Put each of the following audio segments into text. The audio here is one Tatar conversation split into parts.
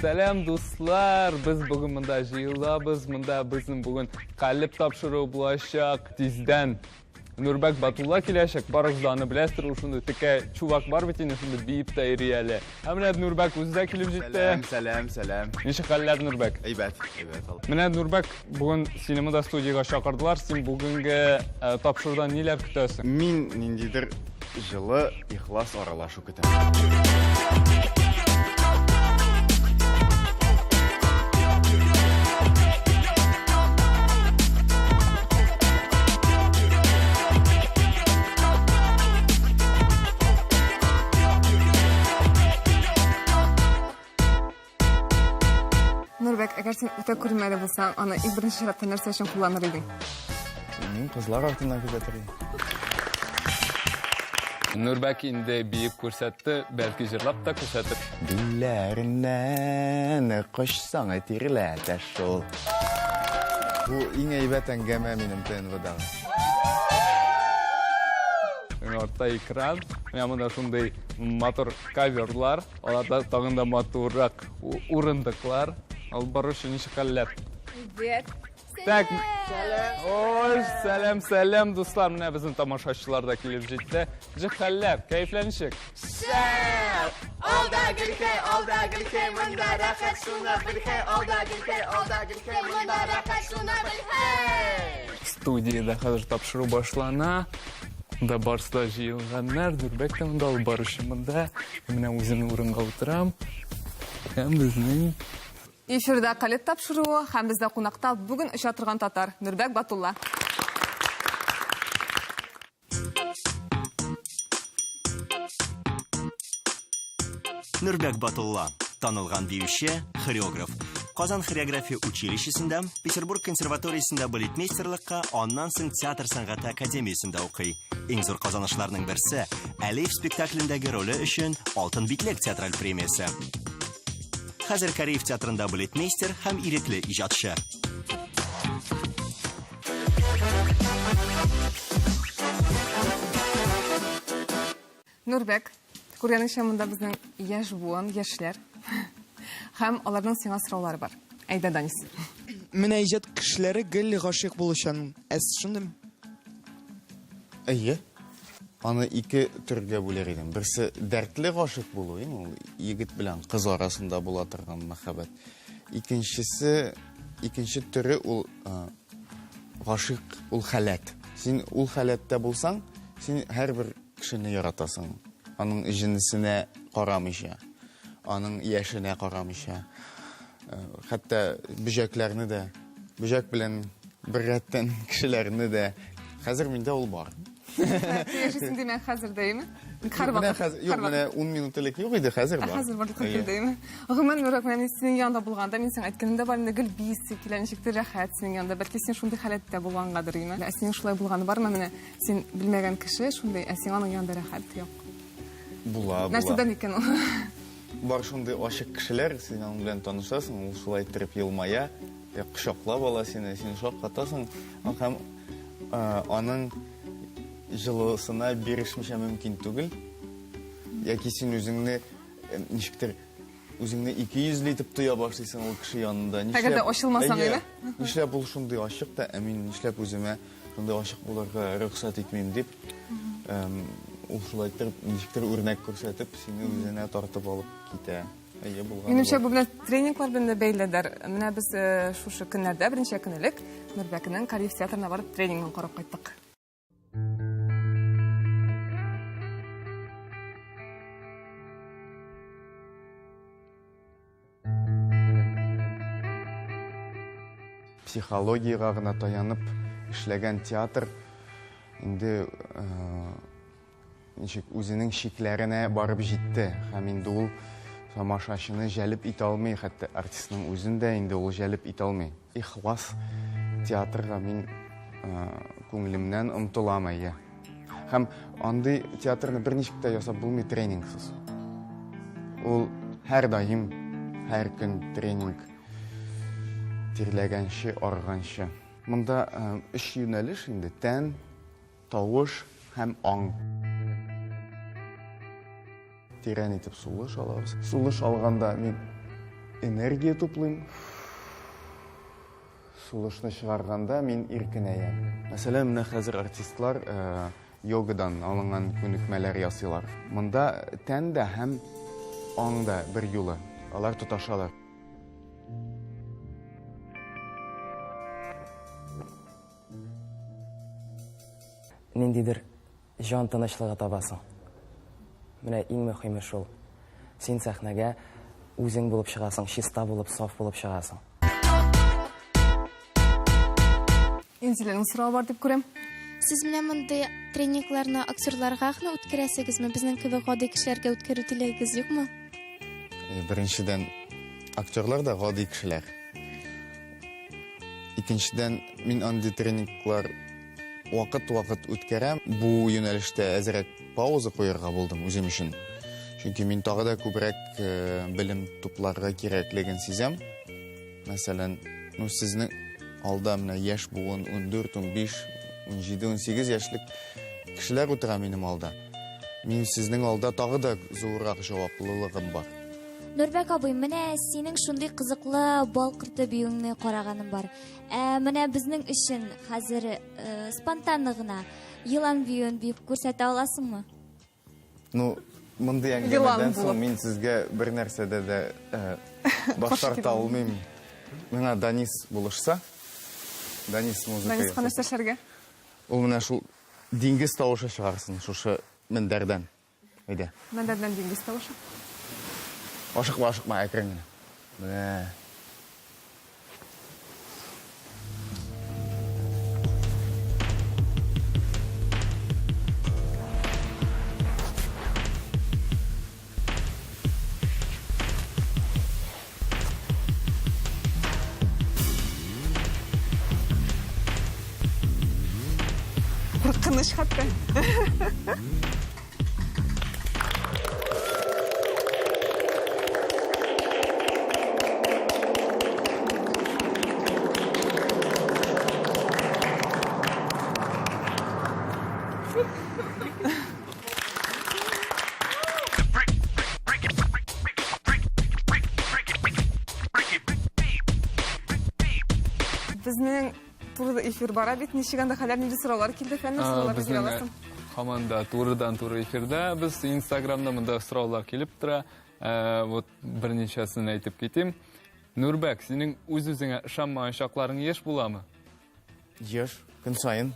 Сәлем, дуслар! Біз бүгін мұнда жиылабыз, мұнда біздің бүгін қалып тапшыру болашақ тизден. Нурбек Батулла келешек, барығызданы біләстір, ұшынды тіке чувак бар бітін, ұшынды бейіп та еріялі. Әмінәд Нурбек өзі келіп жетті. Сәлем. Неше қалылады Нурбек? Әйбәт. Мінәд Нурбек, бүгін сені мұнда студияға шақырдылар, сен бүгінгі тапшырдан нелер күтесің? Мен нендейдір жылы ихлас аралашу күтем. Нурбек, әгер сен өте көрмәлі болсаң, аны ик бірінші шаратта нәрсе үшін құланыр едің? Қызлар артынан күзетірейін. Нурбек инде бейіп көрсетті, бәлкі жырлап та көрсетіп. Дилләрінен қошсаңы тирләті шол. Бұл ең әйбәт әңгәмә менің ТНВ-дағы. Орта экран, мұнда шундай мотор каверлар, оларда тағында моторрақ урындықлар. Ал барушы неше қалләт? Бет. Так, сәлем, дуслар, мұна біздің тамашашылар да келіп жетті. Жық қалләт, кәйфләнішік? Шәл! Алда гілкей, мұнда рақат шуна білхей. Алда гілкей, мұнда рақат шуна білхей. Студияда қазір тапшыру башлана. Мұнда барсыда жиылғаннар, Нурбек та мұнда алып барушы мұнда. Мен өзімнің орынға отырам. Һәм біздің Эфирда қалет тапшыруы, һәм бізде қонақта бүгін үш атырған татар Нурбек Батулла. Нурбек Батулла, танылған биюче, хореограф. Казан хореография училищесінде, Петербург консерваториясында балетмейстерлікқа, оннан соң театр сәнгаты академиясында оқый. Ең зор казанышларның бірсі, Әлиф спектакліндегі рөлі үшін Алтын битлек театраль премиясы. Хәзер Кореев театрында балетмейстер һәм ирекле ижадчы. Нурбек, күргәнеңчә монда безнең яшь буын, яшьләр һәм аларның сиңа сораулары бар. Әйдә, Данис. Менә иҗат кешеләре гел гашыйк булышан. Әз шундым. Әйе. Аны ике түргә бүләр идем. Берсе дәртле гашык булу, ул егет белән кыз арасында була торган мәхәббәт. Икенче төре ул гашык, ул халәт. Син ул халәттә булсаң, син һәрбер кешене яратасың. Аның җинсенә карамыйча, аның яшенә карамыйча. Хәтта бөҗәкләрне дә, бөҗәк белән бер рәттән кешеләрне дә хәзер миндә ул бар. Яшисең димәк хәзер дәйме? Менә 10 минут элек юк иде, хәзер бар. Хәзер барлыкка килдеме? Гомумән Нурбек, мен синең янында булганда, мин сиңа әйткәндә бар инде гел бисе килә, ничектер рәхәт синең янында. Бәлки син шундый халәттә булгангадыр име? Синең шулай булганы бармы? Менә син белмәгән кеше шундый, син аның янында рәхәт юк. Була. Нәрсәдән икән ул? Бар шундый ачык кешеләр, син аның белән танышасың, ул шулай итеп елмая, кочаклап ала сине, син шаккатасың, һәм аның җылысына бирешмичә мөмкин түгел. Яки син үзеңне ничектер үзеңне 200 итеп тоя башлыйсың ул кеше янында. Әгәр дә ачылмасаң, әйме? Нишләп ул шундый ачык та, мин нишләп үземә шундый ачык булырга рөхсәт итмим дип, ул шулай итеп ничектер үрнәк күрсәтеп, сине үзенә тартып алып китә. Әйе булган. Минемчә, бу белән тренинглар белән бәйләдер. Менә без шушы көннәрдә беренче көн элек Нурбекнең Кореев театрына барып тренингын карап кайттык. Психологияга гына таянып эшләгән театр инде ничек үзенең шикләренә барып җитте. Һәм инде ул тамашачыны җәлеп итә алмый, хәтта артистның үзен дә инде ул җәлеп итә алмый. Ихлас театрга мин күңелемнән омтылам әйе. Һәм андый театрны берничек тә ясап булмый тренингсыз. Ул һәр даим, һәр көн тренинг. Тирләгәнче, арганчы. Монда 3 юнәлеш инде: тән, тавыш һәм аң. Тирән итеп сулыш алабыз. Сулыш алганда мин энергия туплыйм. Сулышны чыгарганда мин иркенәям. Мәсәлән, менә хәзер артистлар йогадан алынган күнекмәләр ясыйлар. Монда тән дә һәм аң да бер юлы. Алар тоташалар. Ниндидер жан тынычлыгы табасың. Менә иң мөһиме шул. Син сәхнәгә үзең булып чыгасың, чиста булып, саф булып чыгасың. Инзиләнең сорау бар дип күрәм. Сез менә мондай тренингларны актерларга гына үткәрәсегезме? Безнең кебек гади кешеләргә үткәрү теләгегез юкмы? Беренчедән, актерлар да гади кешеләр. Икенчедән, мин андый тренинглар вакыт үткәрәм. Бу юнәлештә әзрәк пауза куярга булдым үзем өчен. Чөнки мин тагы да күбрәк белем тупларга кирәклеген сизәм. Мәсәлән, сезнең алда менә яшь буын 14, 15, 17, 18 яшьлек кешеләр утыра минем алда. Мин сезнең алда тагы да зуррак җаваплылыгым бар. Нурбәк абый, менә синең шундый кызыклы бал кырты биюеңне караганым бар. Менә безнең өчен хәзер спонтанны гына елан биюен биеп күрсәтә аласыңмы? Мондай әңгәмәдән соң мин сезгә бер нәрсәдә дә баш тарта алмыйм. Миңа Данис булышса, Данис музыка. Данис каны эшләргә. Ул менә шул диңгез тавышы чыгарсын, шушы мендәрдән. Әйдә. Мендәрдән диңгез тавышы. Ашыкма, әкрен генә. Менә. Куркыныч хәтта. Безнең турыда эфир бара бит, ничегәндә хәлләр, нинди сораулар килде, фәннәр сораулар бирә аласың. Команда турыдан-туры эфирдә. Без Инстаграмда монда сораулар килеп тора. Вот берничәсен әйтеп китим. Нурбәк, синең үз-үзеңә ышанмаган чакларың еш буламы? Еш, көн сайын.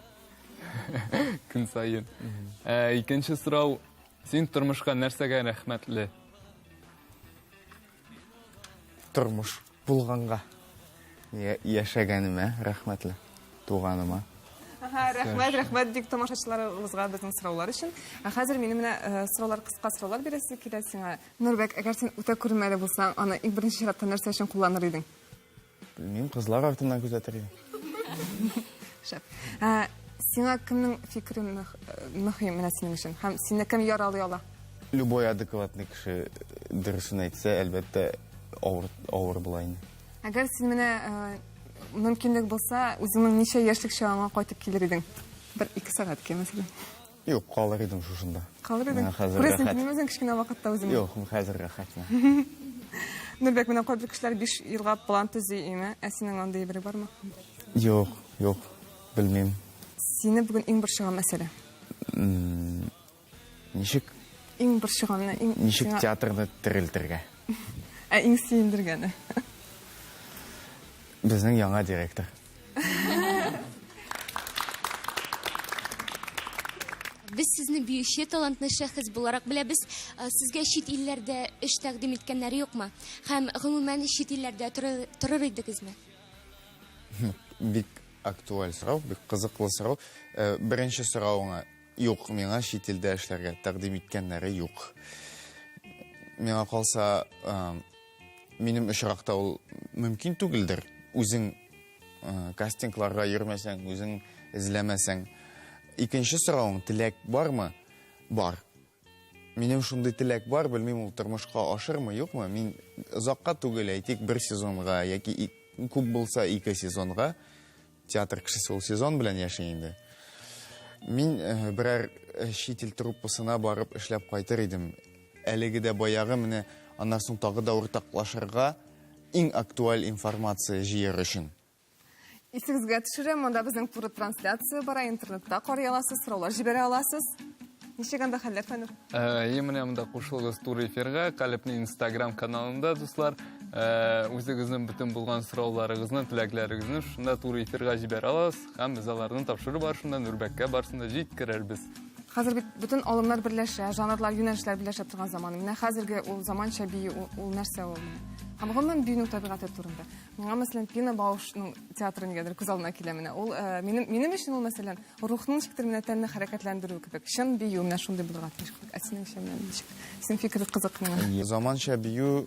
Көн сайын. Икенче сорау, син тормышка нәрсәгә рәхмәтле? Тормыш булганга. Яшәгәнемә рәхмәтле. Туганыма. Рәхмәт бик тамашачыларыбызга безнең сораулар өчен. Хәзер минем менә сораулар, кыска сораулар бирәсе килә сиңа. Нурбәк, әгәр син үтә күрмәле булсаң, аны иң беренче чиратта нәрсә өчен кулланыр идең? Мин кызлар артыннан күзәтер идем. Шәп. Сиңа кемнең фикере мөһим менә синең өчен? Һәм сине кем яралый ала? Любой адекватный кеше дөресен әйтсә, әлбәттә авыр була инде. Әгәр син менә мөмкинлек булса, үзеңнең ничә яшьлек чагыңа кайтып килер идең? 1-2 сәгатькә мәсәлән. Юк, калыр идем шушында. Калыр идең. Хәзер Күрәсең, рәхәт. үзең кичкенә вакытта үзең. Юк, хәзер рәхәт. Нурбәк, менә кайбер кешеләр 5 елга план төзи име? Ә синең андый бер бармы? Юк, белмим. Сине бүген иң бер чыган мәсьәлә. Ничек Иң бер чыганны, ничек театрны терелтергә? Иң сөендергәне. Безнең яңа директор. Без сезне биюче талантлы шәхес буларак беләбез. Сезгә чит илләрдә эш тәкъдим иткәннәре юкмы? Һәм гомумән чит илләрдә торыр идегезме? Бик актуаль сорау, бик кызыклы сорау. Беренче сорауңа юк, миңа чит илдә эшләргә тәкъдим иткәннәре юк. Миңа калса, минем очракта ул мөмкин түгелдер. Үзең кастингларга йөрмәсәң, үзең эзләмәсәң. Икенче сорауың, теләк бармы? Бар. Минем шундый теләк бар, белмим, ул тормышка ашырмы, юкмы? Мин озакка түгел, әйтик, 1 сезонга яки күп булса 2 сезонга, театр кешесе ул сезон белән яши инде. Мин берәр чит ил труппасына барып эшләп кайтыр идем. Әлеге дә баягы менә, аннан соң тагы да уртаклашырга иң актуаль информация җыер өчен. Исегезгә төшерәм, монда безнең туры трансляция бара, интернетта карый аласыз, сораулар җибәрә аласыз. Ничек анда хәлләр, Фәнүр? Менә монда кушылыгыз туры эфирга, Калипның Instagram каналында, дуслар, үзегезнең бөтен булган сорауларыгызны, теләкләрегезне шунда туры эфирга җибәрә аласыз, һәм без аларны тапшырып барышында Нурбәккә барсында җиткерербез. Хәзер бит бөтен алымнар берләшә, жанрлар, юнәлешләр берләшә торган заман. Менә хәзерге ул заманча бию, ул нәрсә ул? Һәм гомумән биюнең табигате турында. Миңа мәсәлән Пина Баушның театры нигәдер күз алдына килә менә. Ул минем өчен ул мәсәлән рухның ничектер менә тәнне хәрәкәтләндерү кебек. Чын бию менә шундый булырга тиеш. Синең ничек? Синең фикер кызык миңа. Заманча бию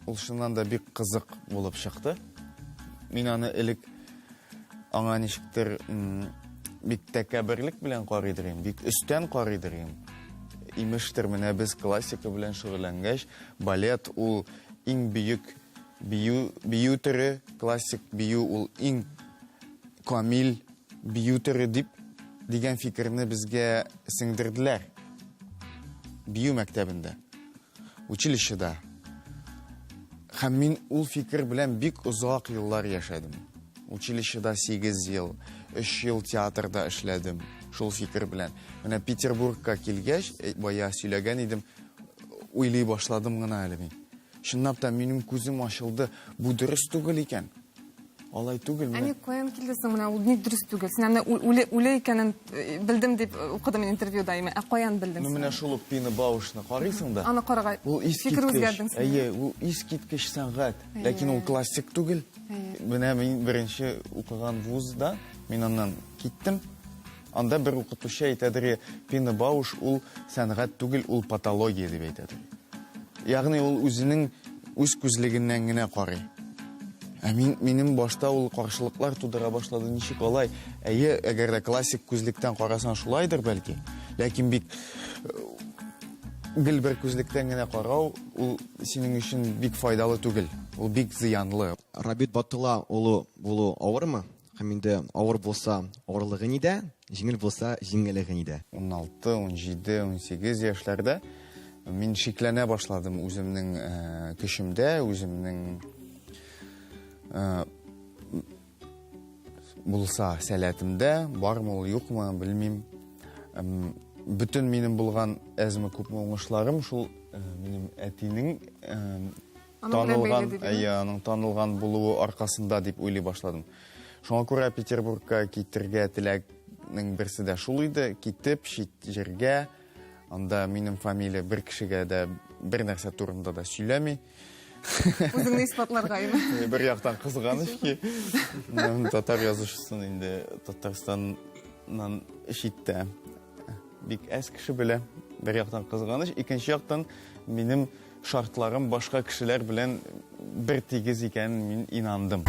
ул шуннан да бик кызык булып чыкты. Мин аны элек аңа ничектер бик тәкәбберлек белән карыйдырым, бик өстән карыйдырым. Имештер менә без классика белән шөгыльләнгәч, балет ул иң бөек бию төре, классик бию ул иң камил бию төре дигән фикерне безгә сеңдерделәр. Бию мәктәбендә, училищеда. Һәм мин ул фикер белән бик озак еллар яшәдем. Училищеда 8 ел, 3 ел театрда эшләдем. Шул фикер белән. Менә Петербургка килгәч, бая сөйләгән идем, уйлый башладым гына әле мин. Чынлап та минем күзем ачылды, бу дөрес түгел икән. Алай түгел. Әни каян килдең менә ул ник дөрес түгел? Син аны үле икәнен белдем дип укыдым мин интервьюда име. Каян белдең? Менә шул ук Пина Баушны карыйсың да. Аны карага. Ул Фикер үзгәрдең син. Әйе, ул искиткеч сәнгать, ләкин ул классик түгел. Менә мин беренче укыган вузда, мин аннан киттем. Анда бер укытучы әйтәдер, Пина Бауш ул сәнгать түгел, ул патология дип әйтәдер. Ягъни ул үзенең үз күзлегеннән генә карый. Минем башта ул каршылыклар тудыра башлады, ничек алай? Әйе, әгәр дә классик күзлектән карасаң шулайдыр бәлки. Ләкин бик гел бер күзлектән генә карау ул синең өчен бик файдалы түгел. Ул бик зыянлы. Рабит Батулла улы булу авырмы? Һәм инде авыр булса, авырлыгы нидә? Җиңел булса, җиңеллеге нидә? 16, 17, 18 яшьләрдә мин шикләнә башладым үземнең көчемдә, үземнең булса сәләтемдә, бармы ул юкмы, белмим. Бүтән минем булган әзме күпме уңышларым шул минем әтинең танылган булуы аркасында дип уйлый башладым. Шуңа күрә Петербургка китергә теләгнең берсе дә шул иде, китеп чит җиргә, анда минем фамилия бер кешегә дә бер нәрсә турында да сөйләми. Үзеңне исбатларга име? Бер яктан кызганыч ки, татар язучысын инде Татарстаннан читтә бик әз кеше белә. Бер яктан кызганыч, икенче яктан минем шартларым башка кешеләр белән бер тигез икәнен мин инандым.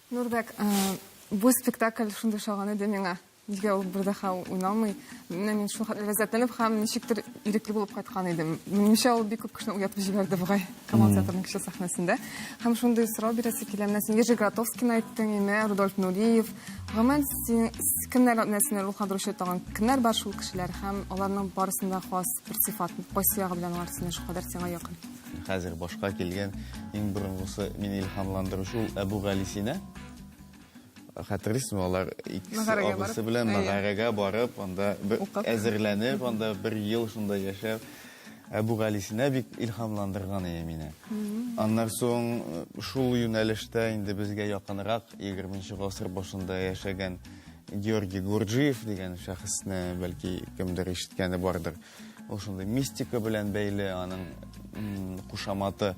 Нурбек, бу спектакль шундый шаган иде миңа. Нигә ул бер даһа уйнамый? Мин шул ләззәтләнеп һәм ничектер ирекле булып кайткан идем. Минемчә ул бик күп кешене уятып җибәрде бугай Камал театрының кече сәхнәсендә. Һәм шундый сорау бирәсе килә. Менә син Ержи Гратовскийны айттың, име Рудольф Нуриев. Гомумән син кемнәр нәрсәне рухландыручы тагын кемнәр бар шул кешеләр һәм аларның барысында хас бер сыйфат, кайсы ягы белән алар сине шул кадәр сиңа якын? Хәзер башка килгән иң борынгысы мине илһамландыручы ул Әбу Галисина. Хәтерлисезме, алар икесе белән Мәгарәгә барып, анда әзерләнеп, анда бер ел шунда яшәп, Әбу Галисина бик илһамландырган иде мине. Аннан соң шул юнәлештә инде безгә якынрак 20нче гасыр башында яшәгән Георгий Гурджиев дигән шәхесне бәлки кемдер ишеткәне бардыр. Ул шундай мистика белән бәйле, аның кушаматы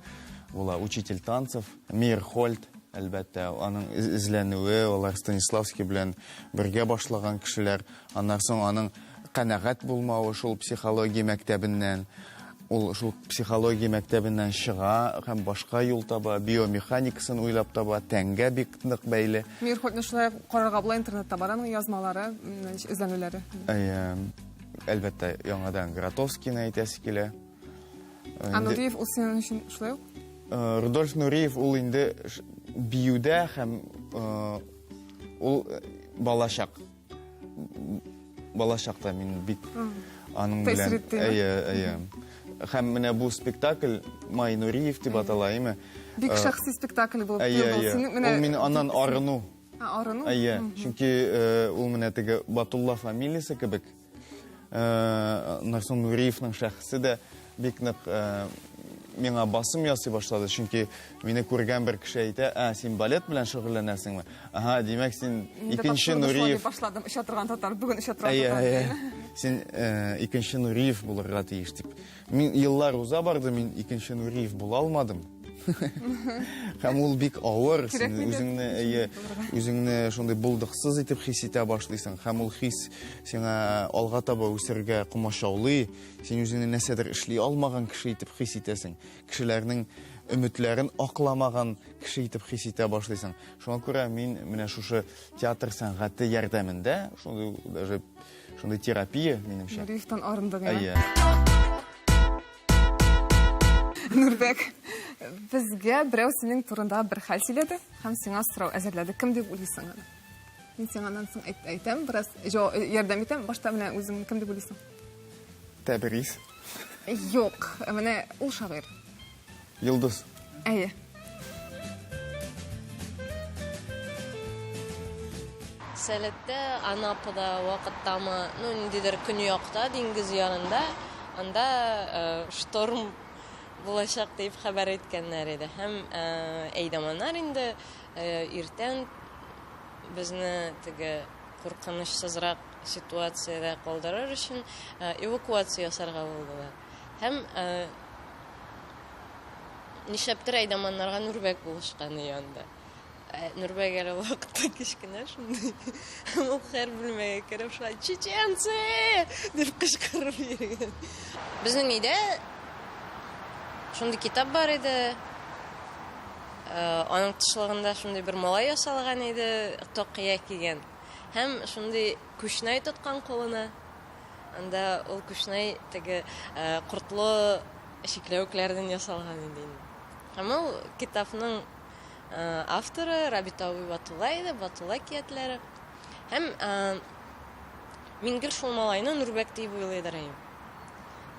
була учитель танцев, Мейерхольд. Әлбәттә, аның эзләнүе, алар Станиславский белән бергә башлаган кешеләр, аннан соң аның канәгать булмавы шул психология мәктәбеннән, ул шул психология мәктәбеннән чыга һәм башка юл таба, биомеханикасын уйлап таба, тәнгә бик нык бәйле. Мир хотны шулай карарга була интернетта бар аның язмалары, эзләнүләре. Әлбәттә, яңадан Гратовскийны әйтәсе килә. Нуриев ул синең өчен шулай ук? Рудольф Нуриев ул инде биюдә һәм ул балачак. Балачакта мин бик аның белән һәм менә бу спектакль Май Нуриев дип атала, име? Бик шәхси спектакль булып Ул мин аннан арыну. Арыну? Чөнки ул менә теге Батулла фамилиясе кебек. Нарсон Нуриевның шәхесе дә бик нык миңа басым ясый башлады, чөнки мине күргән бер кеше әйтә, син балет белән шөгыльләнәсеңме? Димәк, син икенче Нуриев. Башладым, эш торган татар, бүген эш торган татар. Син икенче Нуриев булырга тиеш дип. Мин еллар уза барды, мин икенче Нуриев була алмадым. Һәм ул бик авыр, син үзеңне шундый булдыксыз итеп хис итә башлыйсың. Һәм ул хис сиңа алга таба үсәргә комачаулый, син үзеңне нәрсәдер эшли алмаган кеше итеп хис итәсең. Кешеләрнең өметләрен акламаган кеше итеп хис итә башлыйсың. Шуңа күрә мин менә шушы театр сәнгате ярдәмендә, шундый терапия минемчә. Нуриевтан арындыгы. Нурбек, безгә берәү синең турында бер хәл сөйләде, һәм сиңа сорау әзерләде. Кем дип уйлыйсың аны? Мин сиңа аннан соң әйтәм, бераз ярдәм итәм, башта менә үзең кем дип уйлыйсың? Тәбриз. Юк, менә ул шагыйрь. Йолдыз. Әйе. Сәләттә Анапада вакыттамы, ниндидер көньякта, диңгез янында, анда шторм булачак дип хәбәр иткәннәр иде. Һәм әйдәманнар инде иртән безне теге куркынычсызрак ситуациядә калдырыр өчен эвакуация ясарга булдылар. Һәм нишләптер әйдәманнарга Нурбек булышкан янда. Нурбек әле вакытта кичкенә шундый. Ул һәр бүлмәгә кереп шулай чеченцы дип кычкырып йөргән. Безнең өйдә шундый китап бар иде. Аның тышлыгында шундый бер малай ясалган иде, токия кигән. Һәм шундый күшнәй тоткан кулына. Анда ул күшнәй теге кортлы шикләүкләрдән ясалган иде. Һәм ул китапның авторы Рабитовый Батулла иде, Батулла киятләре. Һәм мин гел шул малайны Нурбек дип уйлыйдыр идем.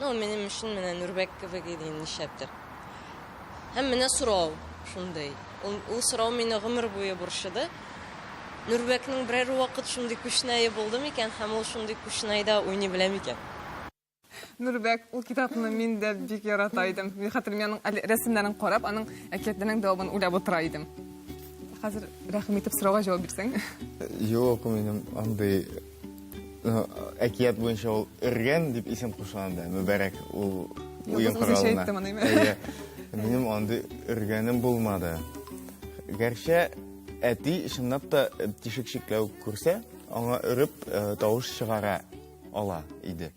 Минем өчен менә Нурбек кебек иде нишләптер. Һәм менә сорау шундый. Ул сорау мине гомер буе борчыды. Нурбекнең берәр вакыт шундый күшнәе булды микән, һәм ул шундый күшнәйдә уйный белә микән? Нурбек, ул китапны мин дә бик ярата идем. Мин хәтерим, аның рәсемнәрен карап, аның әкиятләренең дәвамын уйлап утыра идем. Хәзер рәхим итеп сорауга җавап бирсәң. Юк, минем андый әкият буенча ул Өргән дип исем кушканда, Мүбәрәк ул уен коралына. Минем андый Өргәнем булмады. Гәрчә әти чынлап та тишек шикләү күрсә, аңа өреп тавыш чыгара ала иде.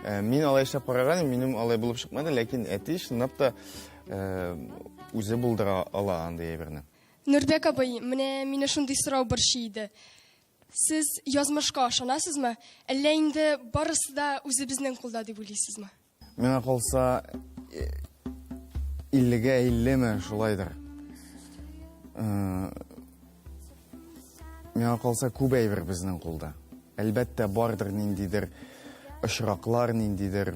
Мин алай эшләп караган, минем алай булып чыкмады, ләкин әти чынлап та үзе булдыра ала андый әйберне. Нурбек абый, менә шундый сорау борчый иде. Сез язмышка ышанасызмы? Әллә инде барысы да үзебезнең кулда дип уйлыйсызмы? Миңа калса 50-гә 50 шулайдыр. Миңа калса күп әйбер безнең кулда. Әлбәттә бардыр ниндидер очраклар, ниндидер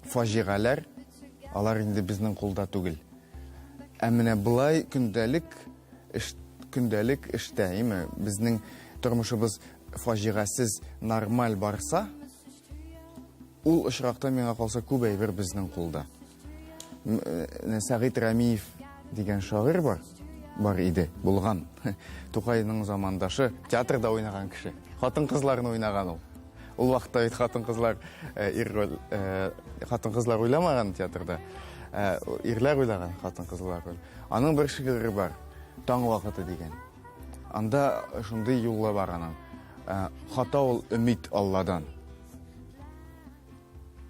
фаҗигаләр, алар инде безнең кулда түгел. Менә булай көндәлек эштә, безнең тормышыбыз фаҗигасыз нормаль барса, ул очракта миңа калса күп әйбер безнең кулда. Сәгыйть Рамиев дигән шагыйрь бар иде, булган. Тукайның замандашы, театрда уйнаган кеше. Хатын-кызларны уйнаган ул. Ул вакытта бит хатын-кызлар уйламаган театрда. Ирләр уйлаган хатын-кызлар. Аның бер шигыре бар, Таң вакыты дигән. Анда шундый юлла бар аның. Хата ул өмид Алладан.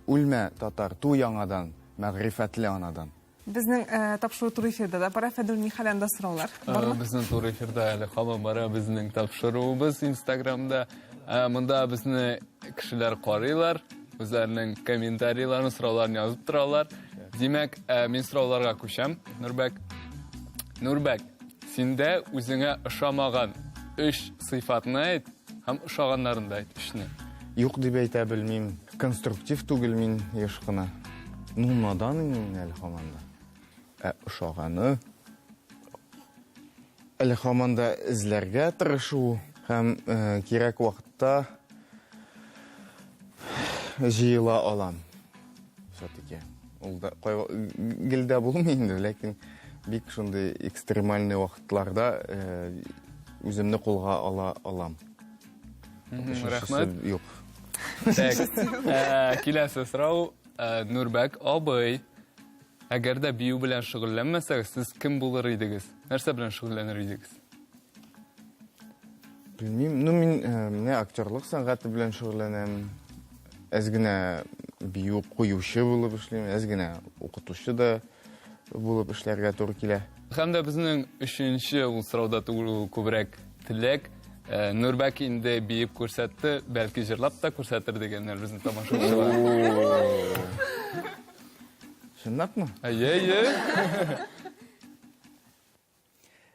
үлмә татар ту яңадан, мәгърифәтле анадан. Безнең тапшыру туры эфирда да бара Фәдүл Нихалянда сораулар. Бармы? Безнең туры эфирда әле һаман бара безнең тапшыруыбыз Инстаграмда. Монда безне кешеләр карыйлар, үзләренең комментарийларын, сорауларын язып торалар. Димәк, мин сорауларга күчәм. Нурбәк, синдә үзеңә ошамаган 3 сыйфатны әйт һәм ошаганнарын да әйт 3-не. Юк дип әйтә белмим. Конструктив түгел мин еш кына. Надан инде әле һаманда. Ошаганы әле һаманда эзләргә тырышу һәм кирәк вакытта җыела алам. Все-таки. Ул да гелдә булмый инде, ләкин бик шундый экстремальный вакытларда үземне кулга алам. Рәхмәт. Юк. Киләсе сорау, Нурбәк абый, әгәр дә бию белән шөгыльләнмәсәгез, сез кем булыр идегез? Нәрсә белән шөгыльләнер идегез? Белмим, мин менә актерлык сәнгате белән шөгыльләнәм. Әз генә бию куючы булып эшлим, әз генә укытучы да булып эшләргә туры килә. Һәм дә безнең 3нче ул сорауда түгел күбрәк теләк. Нурбәк инде биеп күрсәтте, бәлки җырлап та күрсәтер дигәннәр безнең тамашачылар. Шуннакмы?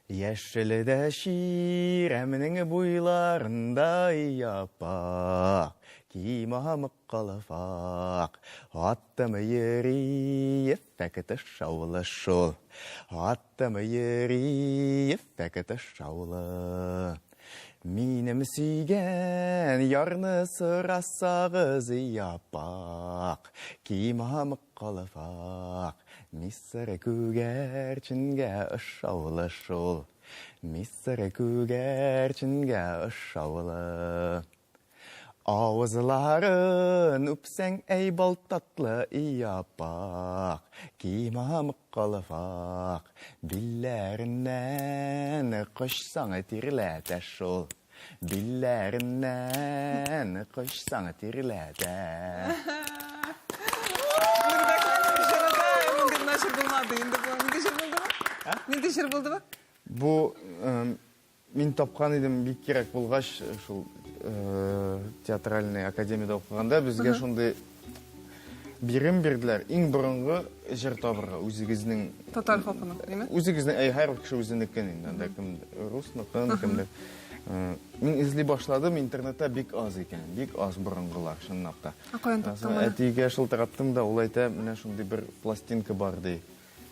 Яшелдә ширемнең буйларында япа, кимамык калыфак, аттымы йөри, фәкәте шаулы шул, аттымы йөри, фәкәте шаулы. Минем сөйгән ярны сырасагыз япак, кимамык калыфак, мисыр күгәрченгә ошаулы шул, мисыр күгәрченгә ошаулы. Авызларын үпсәң әй бал татлы япак, кимамык калыфак, билләреннән кошсаң тирләтә шул, билләреннән кошсаң тирләтә. Нинди җыр булды бу? Бу мин тапкан идем бик кирәк булгач, шул театральный академияда укыганда безгә шундый бирем бирделәр. Иң борынгы җыр табырга үзегезнең татар халкының, димме? Үзегезнең һәр кеше үзенекен инде, кем русныкын, кемдер. Мин изли башладым, интернетта бик аз икән, бик аз борынгылар чынлап та. Каян таптың моны? Әтигә шылтыраттым да, ул әйтә, менә шундый бер пластинка бар ди.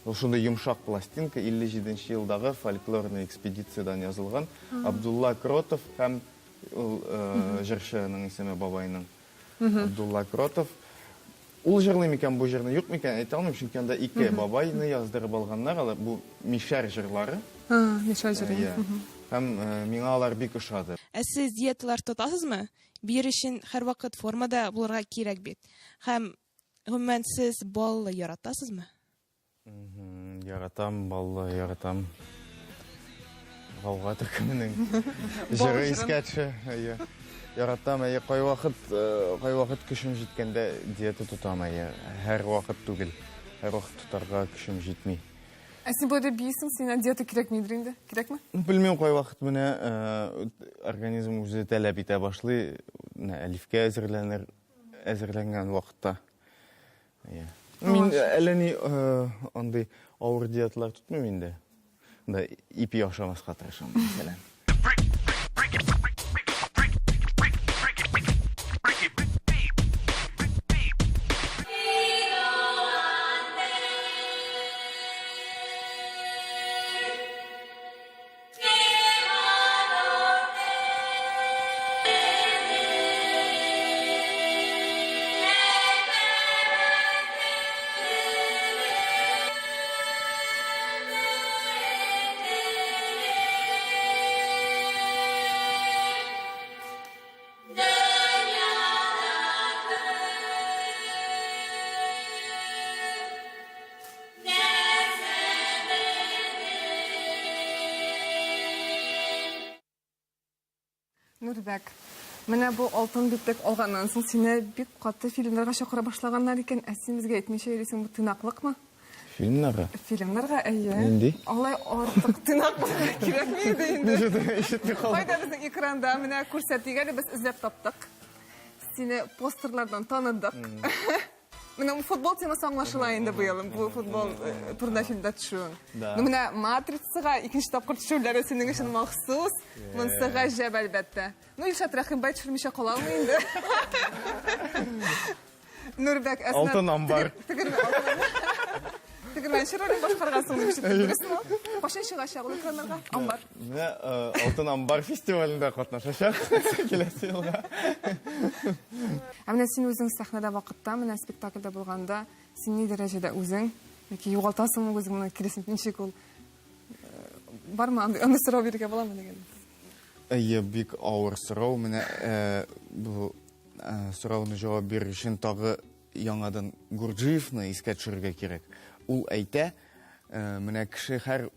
Ул шундый йомшак пластинка 57нче елдагы фольклорный экспедициядан язылган. Абдулла Кротов һәм җырчының исеме бабайның. Абдулла Кротов. Ул җырлый микән бу җырны? Юк микән? Әйтә алмыйм, чөнки анда ике бабайны яздырып алганнар, бу мишәр җырлары. Мишәр җыры. Һәм миңа алар бик ошады. Сез диеталар тотасызмы? Бир өчен һәр вакыт формада булырга кирәк бит. Һәм гомумән сез баллы яратасызмы? Яратам, баллы яратам. Гауга төркеменең җыры искәтше. Яратам, кай вакыт көчем җиткәндә диета тотам, һәр вакыт түгел. Һәр вакыт тотарга көчем җитми. Син бойда бийсең, сиңа диета кирәкмидер инде? Кирәкме? Белмим, кай вакыт менә организм үзе таләп итә башлый, әлифкә әзерләнгән вакытта. Мин әле ни андый авыр диеталар тотмыйм инде. Да ипи ашамаска тырышам, мәсәлән. Нурбәк, Менә бу алтын битлек алганнан соң сине бик каты фильмнарга чакыра башлаганнар икән. Ә син безгә әйтмичә йөрисең, бу тыйнаклыкмы? Фильмнарга? Фильмнарга, әйе. Нинди? Алай артык тыйнаклык кирәкми иде инде. Кайда безнең экранда менә күрсәтик әле, без эзләп таптык. Сине постерлардан таныдык. Менә футбол темасы аңлашыла инде быел. Бу футбол турында фильмда төшүең. Менә Матрицага икенче тапкыр төшүләре синең өчен махсус. Монысы гаҗәп әлбәттә. Илшат Рәхимбай төшермичә кала алмый инде. Нурбек Әсмәт. Алтын амбар. Тегермән ролен башкаргансың дип ишеттем. Кашан чыгачак ул экраннарга? Амбар. Менә Алтын амбар фестивалендә катнашачак киләсе елга. Менә син үзең сәхнәдә вакытта, менә спектакльдә булганда, син ни дәрәҗәдә үзең, яки югалтасыңмы үзеңне киресен ничек ул? Бармы аны сорау бирергә буламы дигән? Әйе, бик авыр сорау. Менә бу сорауны җавап бирү өчен тагы яңадан Гурджиевны искә төшерергә кирәк. Ул әйтә, менә кеше һәр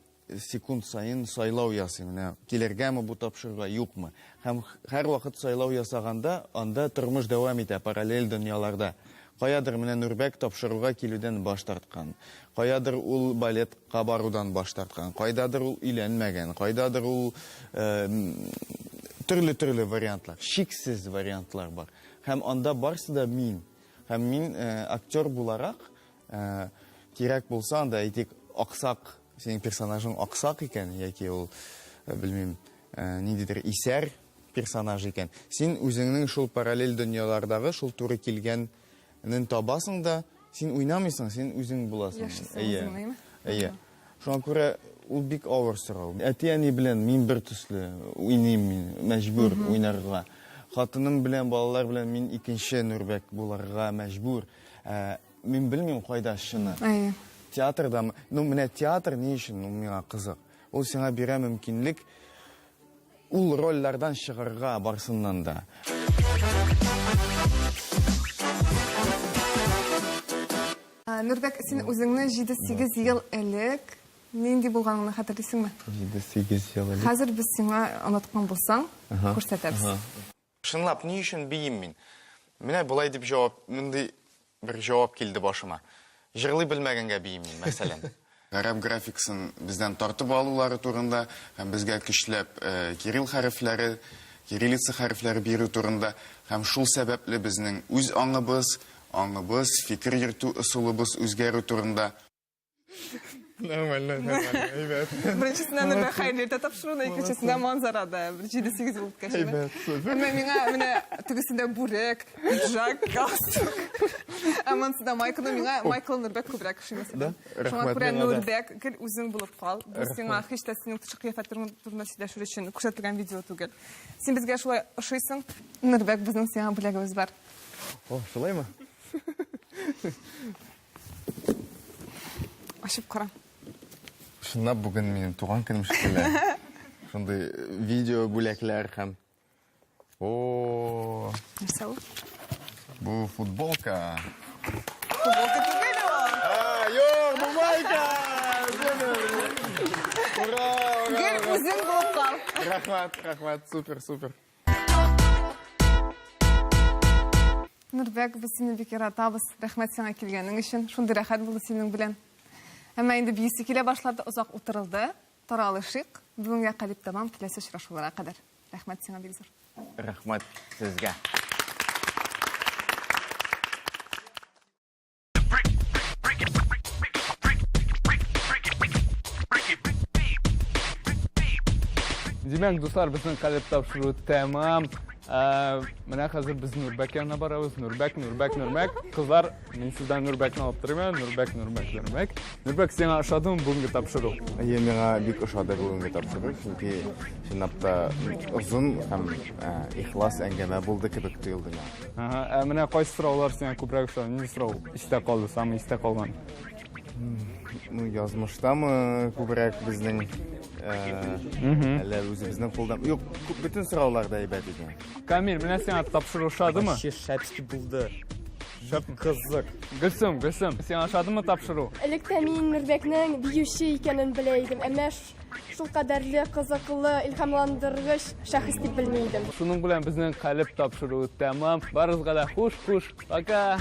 секунд сайын сайлау ясый. Менә килергәме бу тапшырырга, юкмы? Һәм һәр вакыт сайлау ясаганда, анда тормыш дәвам итә параллель дөньяларда. Каядыр менә Нурбек тапшыруга килүдән баш тарткан. Каядыр ул балетка барудан баш тарткан. Кайдадыр ул өйләнмәгән. Кайдадыр ул төрле вариантлар, шиксез вариантлар бар. Һәм анда барсы да мин. Һәм мин актер буларак кирәк булса анда әйтик аксак, синең персонажың аксак икән, яки ул белмим, ниндидер исәр персонаж икән. Син үзеңнең шул параллель дөньялардагы шул туры килгәнен табасың да, син уйнамыйсың, син үзең буласың. Әйе. Шуңа күрә ул бик авыр сорау. Әти-әни белән мин бер төсле уйныйм, мин мәҗбүр уйнарга. Хатыным белән, балалар белән мин икенче Нурбек буларга мәҗбүр. Мин белмим кайда шуны. Театрда, менә театр ни өчен миңа кызык. Ул сиңа бирә мөмкинлек ул рольләрдән чыгарга барсыннан да. Нурбек, син үзеңне 7-8 ел элек нинди булганыңны хәтерлисеңме? 7-8 ел элек. Хәзер без сиңа оныткан булсаң, күрсәтәбез. Шынлап, ни өчен бийим мин? Менә булай дип җавап, мондый бер җавап килде башыма. Җырлый белмәгәнгә бийим мин, мәсәлән. Гарәп графикасын бездән тартып алулары турында, һәм безгә көчләп кирилл хәрефләре, кириллица хәрефләре бирү турында, һәм шул сәбәпле безнең үз аңыбыз, фикер йөртү ысулыбыз үзгәрү турында. Нормально. Беренчесенә Нурбек хәйрле тапшыруны, икенчесенә манзарада. 7-8 ел үткәчме? Миңа менә тегесендә бүрек, пиджак, галстук. Монсыда Майкл Нурбек күбрәк ошый мәсәлә. Шуңа күрә Нурбек гел үзең булып кал. Бу сиңа һич тә синең тышкы кыяфәтләрең турында сөйләшү өчен күрсәтелгән видео түгел. Син безгә шулай ошыйсың. Нурбек, безнең сиңа бүләгебез бар. Шулаймы? Ачып кара. Шуннан бүген минем туган көнем шикелле. Шундый видео бүләкләр һәм Нәрсә ул? Бу футболка. Футболка түгел ул. Юк, бу майка. Ура! Гел үзең булып кал. Рәхмәт, супер. Нурбек, без сине бик яратабыз. Рәхмәт сиңа килгәнең өчен. Шундый рәхәт булды синең белән. Әмма инде бийсе килә башлады, озак утырылды. Таралышык. Бүгенгә калип тамам, киләсе очрашуларга кадәр. Рәхмәт сиңа бик зур. Рәхмәт сезгә. Димәк, дуслар, безнең калип тапшыру тәмам. Менә хәзер без Нурбек янына барабыз. Нурбек. Кызлар, мин сездән Нурбекне алып торам. Нурбек. Нурбек, сиңа ошадымы бүгенге тапшыру? Әйе, миңа бик ошады бүгенге тапшыру, чөнки чынлап та озын һәм ихлас әңгәмә булды кебек тоелды миңа. Менә кайсы сораулар сиңа күбрәк ошады? Ни сорау истә калды, самый истә калган? Язмыштамы күбрәк безнең әллә үзебезнең кулдан. Юк, бөтен сораулар да әйбәт иде. Камил, менә сиңа тапшыру ошадымы? Шәпски булды. Шәп кызык. Гөлсем, сиңа ошадымы тапшыру? Электә мин Нурбекнең биюче икәнен белә идем, әмма шул кадәрле кызыклы, илһамландыргыч шәхес дип белмәйдем. Шуның белән безнең калып тапшыру тәмам. Барыгызга да хуш. Пока.